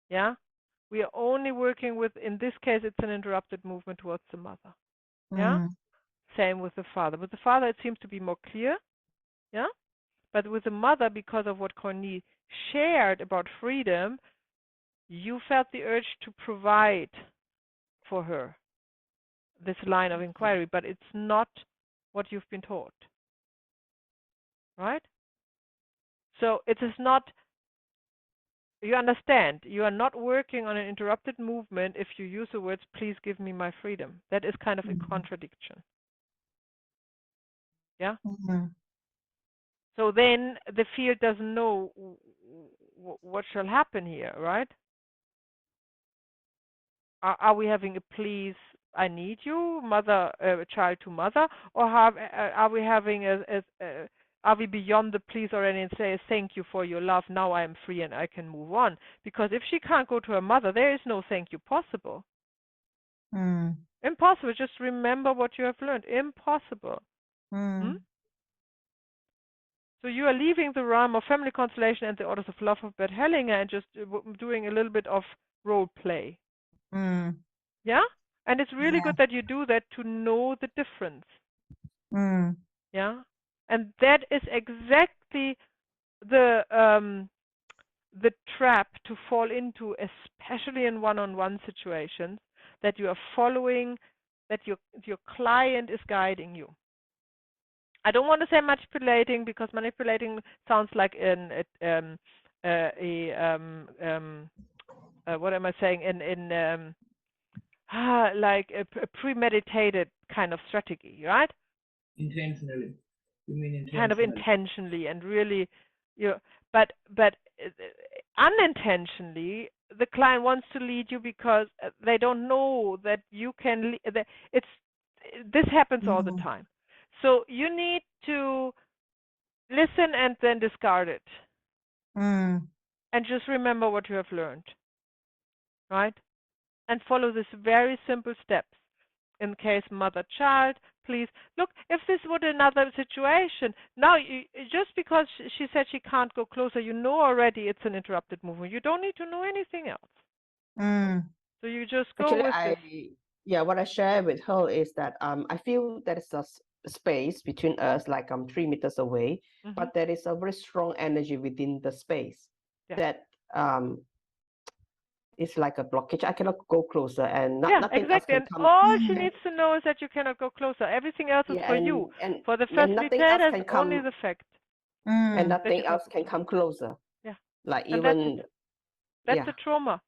Yeah? We are only working with, in this case, it's an interrupted movement towards the mother. Yeah? Same with the father. With the father, it seems to be more clear. Yeah? But with the mother, because of what Corny shared about freedom, you felt the urge to provide for her this line of inquiry, but it's not what you've been taught. Right? So it is not, you understand, you are not working on an interrupted movement if you use the words, "Please give me my freedom." That is kind of a contradiction. Yeah? So then the field doesn't know what shall happen here, right? Are we having a please, "I need you," mother, child to mother, or are we having are we beyond the please already and say, "Thank you for your love, now I am free and I can move on"? Because if she can't go to her mother, there is no thank you possible. Impossible. Just remember what you have learned. Impossible. So you are leaving the realm of family constellation and the orders of love of Bert Hellinger and just doing a little bit of role play. Yeah? And it's really good that you do that to know the difference. Yeah? And that is exactly the trap to fall into, especially in one-on-one situations, that you are following, that your client is guiding you. I don't want to say manipulating, because manipulating sounds like what am I saying? Like a premeditated kind of strategy, right? Intentionally. You mean intentionally? Kind of intentionally and really, but unintentionally, the client wants to lead you because they don't know that you can. This happens all the time. So you need to listen and then discard it. And just remember what you have learned. Right? And follow these very simple steps. In case mother-child, please. Look, if this were another situation, now just because she said she can't go closer, you know already it's an interrupted movement. You don't need to know anything else. So you just go Actually, with this. What I share with her is that I feel there is a space between us, like 3 meters away, but there is a very strong energy within the space that it's like a blockage. I cannot go closer, and nothing else can come. All she needs to know is that you cannot go closer. Everything else is for you. And for the facilitator, it's only the fact. And nothing else can come closer. Yeah. Like even that's the trauma.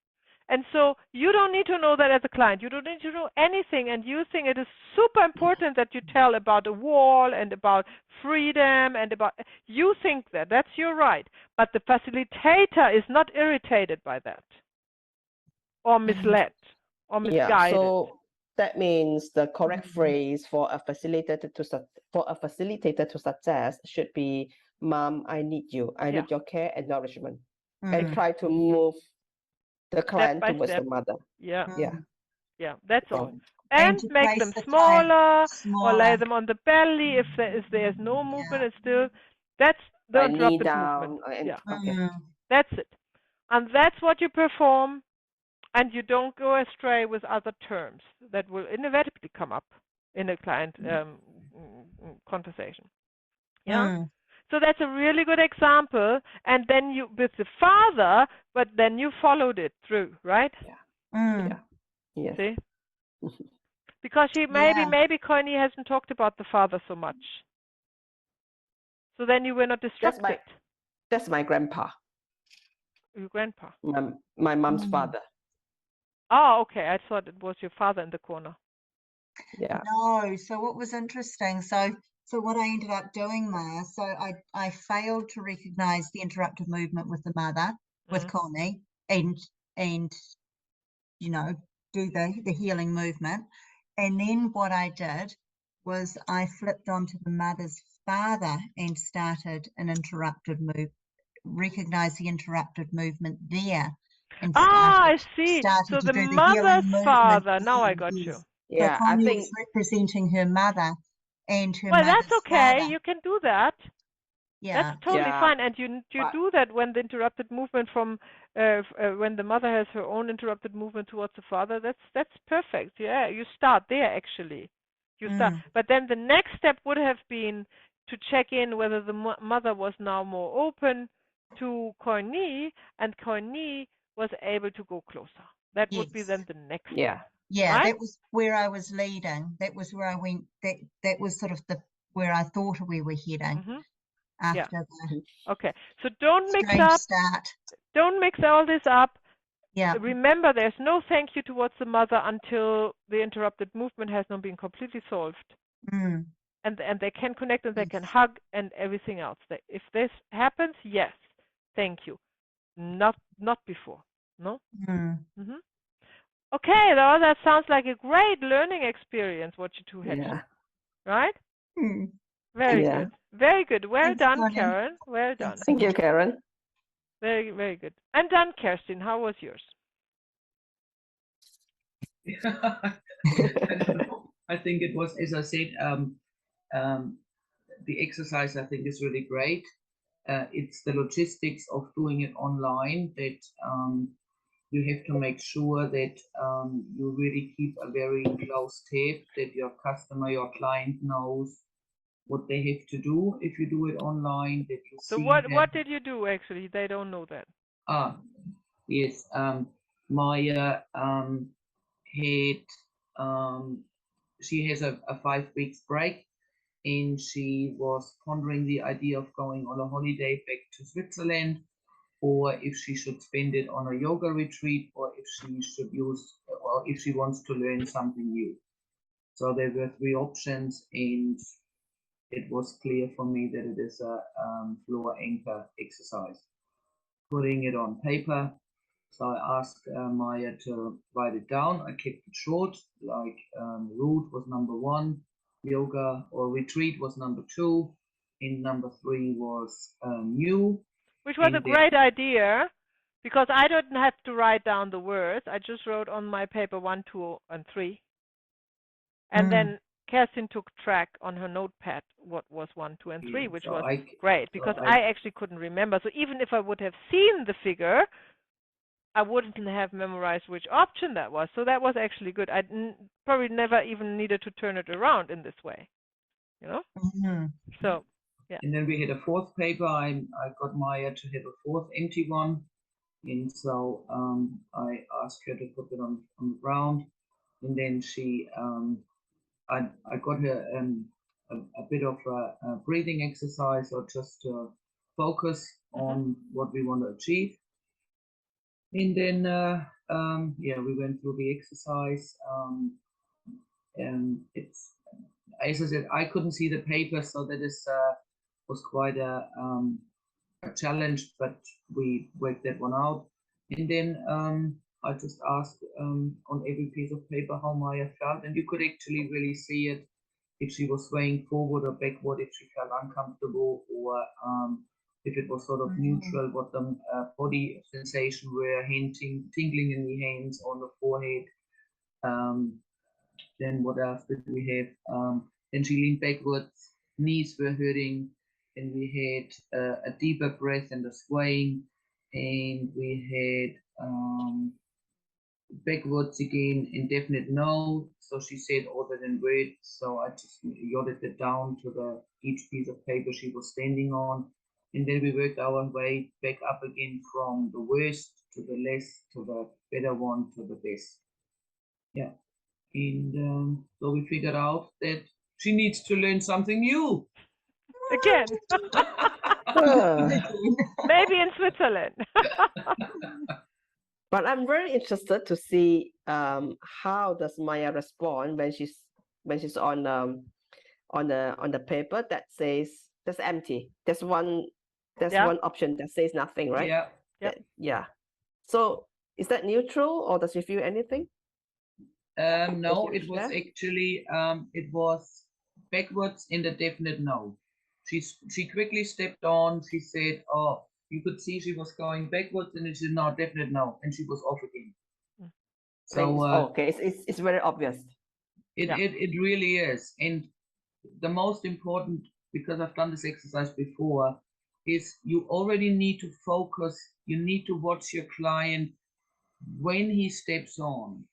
And so you don't need to know that as a client. You don't need to know anything. And you think it is super important that you tell about a wall and about freedom and about, you think that. That's your right. But the facilitator is not irritated by that or misled or misguided. So that means the correct phrase for a facilitator to success should be, "Mom, I need you. I need your care and nourishment." And try to move the client towards the mother. Yeah, that's all. And make them smaller, or lay them on the belly if there's no movement. It's still, that's the interrupted movement. Okay. That's it. And that's what you perform And you don't go astray with other terms that will inevitably come up in a client conversation. Yeah. Mm. So that's a really good example. And then you with the father, but then you followed it through, right? Mm. Yeah. Yes. See? Because Yeah. maybe Connie hasn't talked about the father so much. So then you were not distracted. That's my grandpa. Your grandpa. My mom's Mm. father. Oh, okay. I thought it was your father in the corner. Yeah. No, so what was interesting, so what I ended up doing there, so I failed to recognize the interrupted movement with the mother, with Connie, and you know, do the healing movement. And then what I did was I flipped onto the mother's father and started an interrupted move, recognize the interrupted movement there, and I see. started So to the do the healing mother's movement. father. Now I got you. Yes. So Yeah, I Connie think was representing her mother and her Well, that's mother's okay. father. You can do that. Yeah. That's totally Yeah, fine. And you but do that when the interrupted movement from when the mother has her own interrupted movement towards the father. That's perfect. Yeah, you start there actually. You start, but then the next step would have been to check in whether the mother was now more open to Courtney, and Courtney was able to go closer. That would be Yes. then the next yeah, step. Yeah, Right? that was where I was leading. That was where I went. That was sort of where I thought we were heading Yeah. after the Okay. So don't mix strange up. start. Don't mix all this up. Yeah. Remember, there's no thank you towards the mother until the interrupted movement has not been completely solved. Mm. And they can connect and they can Yes. hug and everything else. If this happens, yes, thank you. Not before. No? Mm. Mm-hmm. Okay, well, that sounds like a great learning experience, what you two had. yeah, Right? Mm. Very yeah. good. Very good. Well Thanks, done, Connie. Karen. Well done. Thanks, Thank you, Karen. Very, very good. And done, Kerstin. How was yours? I don't know. I think it was, as I said, the exercise I think is really great. It's the logistics of doing it online that you have to make sure that you really keep a very close tab, that your customer, your client knows what they have to do if you do it online, that you So see what that. did you do actually? They don't know that. Yes, Maya had, she has a 5 weeks break, and she was pondering the idea of going on a holiday back to Switzerland, or if she should spend it on a yoga retreat, or if she should use, or if she wants to learn something new. So there were 3 options, and it was clear for me that it is a floor anchor exercise. Putting it on paper. So I asked Maya to write it down. I kept it short, like root was number 1, yoga or retreat was number 2, and number 3 was new. Which was a And then, great idea, because I didn't have to write down the words. I just wrote on my paper 1, 2, and 3. And then Kerstin took track on her notepad what was 1, 2, and 3, which so was I, great, because I actually couldn't remember. So even if I would have seen the figure, I wouldn't have memorized which option that was. So that was actually good. I probably never even needed to turn it around in this way, you know? So, yeah. And then we had a 4th paper. I got Maya to have a 4th empty one. And so I asked her to put it on the ground. And then she, I got her a bit of a breathing exercise, or just to focus on what we want to achieve. And then, yeah, we went through the exercise. And it's, as I said, I couldn't see the paper, so that is was quite a challenge, but we worked that one out. And then I just asked on every piece of paper how Maya felt, and you could actually really see it, if she was swaying forward or backward, if she felt uncomfortable, or if it was sort of neutral, what the body sensation were, tingling in the hands, on the forehead. Then what else did we have? Then she leaned backwards, knees were hurting, and we had a deeper breath and a swaying, and we had backwards again, indefinite no. So she said all that in red. So I just jotted it down to each piece of paper she was standing on. And then we worked our way back up again from the worst to the less to the better one to the best. Yeah. And so we figured out that she needs to learn something new. Again. Maybe in Switzerland. But I'm very interested to see how does Maya respond when she's on the paper that says that's empty. There's one option that says nothing, right? Yeah. Yeah. So is that neutral or does she feel anything? No, it was actually it was backwards in the definite no. She quickly stepped on. She said, "Oh, you could see she was going backwards," and she said, "No, definite no," and she was off again. So okay, it's very obvious. It really is, and the most important, because I've done this exercise before, is you already need to focus. You need to watch your client when he steps on,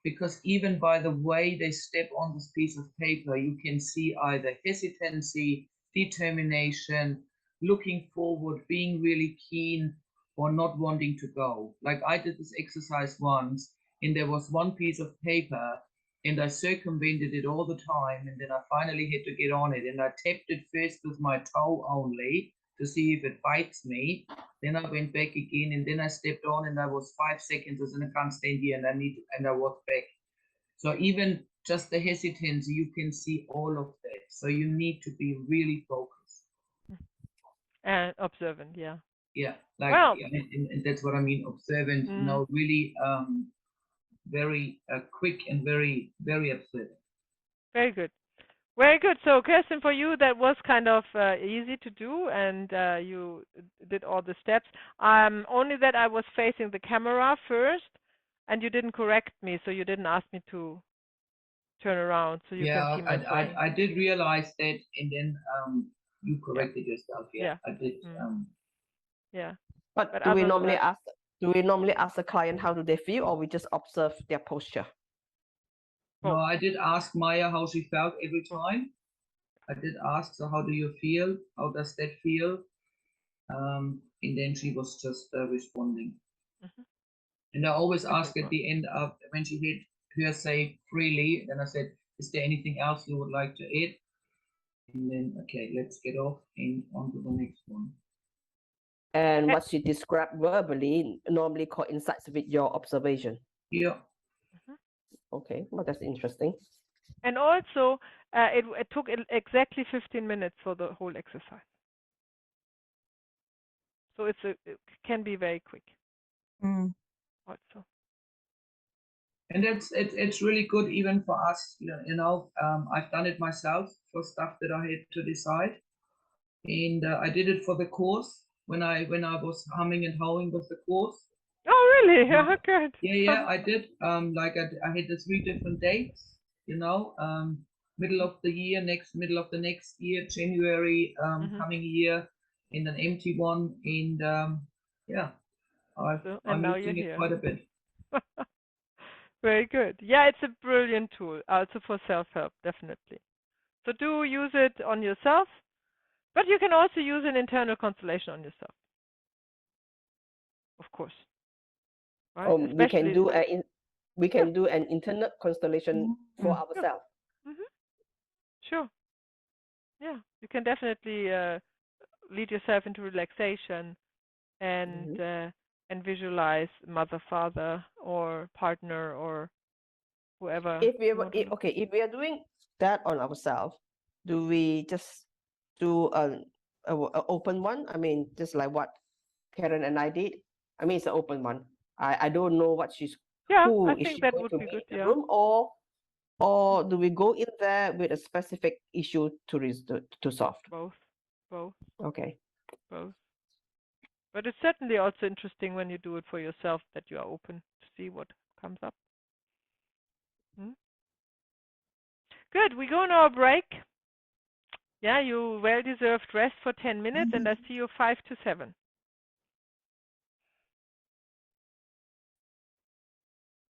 because even by the way they step on this piece of paper, you can see either hesitancy, determination, looking forward, being really keen, or not wanting to go. Like I did this exercise once, and there was one piece of paper, and I circumvented it all the time, and then I finally had to get on it, and I tapped it first with my toe only to see if it bites me. Then I went back again, and then I stepped on, and I was 5 seconds, and I can't stand here, and I walked back. So even just the hesitancy, you can see all of that. So you need to be really focused and observant. Yeah. Yeah, like and that's what I mean. Observant, really very quick and very observant. Very good. Very good. So, Kirsten, for you, that was kind of easy to do, and you did all the steps. Only that I was facing the camera first, and you didn't correct me, so you didn't ask me to turn around so you can see my face. I did realize that, and then you corrected yourself. Yeah, I did. Yeah. But do we normally ask the client how do they feel, or we just observe their posture? No, I did ask Maya how she felt every time. I did ask, so how do you feel? How does that feel? And then she was just responding. And I always ask at the end of when she had her say freely, then I said, is there anything else you would like to add? And then, okay, let's get off and on to the next one. And what she described verbally normally coincides with your observation. Yeah. Okay, well, that's interesting. And also, it took exactly 15 minutes for the whole exercise. So it can be very quick. Also. And it's really good even for us. You know, I've done it myself for stuff that I had to decide, and I did it for the course when I was humming and hawing with the course. Oh, really? Yeah, good. Yeah, I did. Like I had the 3 different dates. You know, middle of the next year, January, coming year, and an empty one, and yeah, I'm using it quite a bit. Very good. Yeah, it's a brilliant tool, also for self-help, definitely. So do use it on yourself, but you can also use an internal constellation on yourself, of course. Right? We can do an internal constellation for ourselves. Sure. Yeah, you can definitely lead yourself into relaxation and visualize mother, father, or partner, or whoever. If we are doing that on ourselves, do we just do an open one? I mean, just like what Karen and I did. I mean, it's an open one. I don't know what she's. Who I is think she that going would to be good. in the room, or do we go in there with a specific issue to solve? Both. Okay. Both. But it's certainly also interesting when you do it for yourself that you are open to see what comes up. Good. We go on our break. Yeah, you well-deserved rest for 10 minutes, and I see you 5 to 7.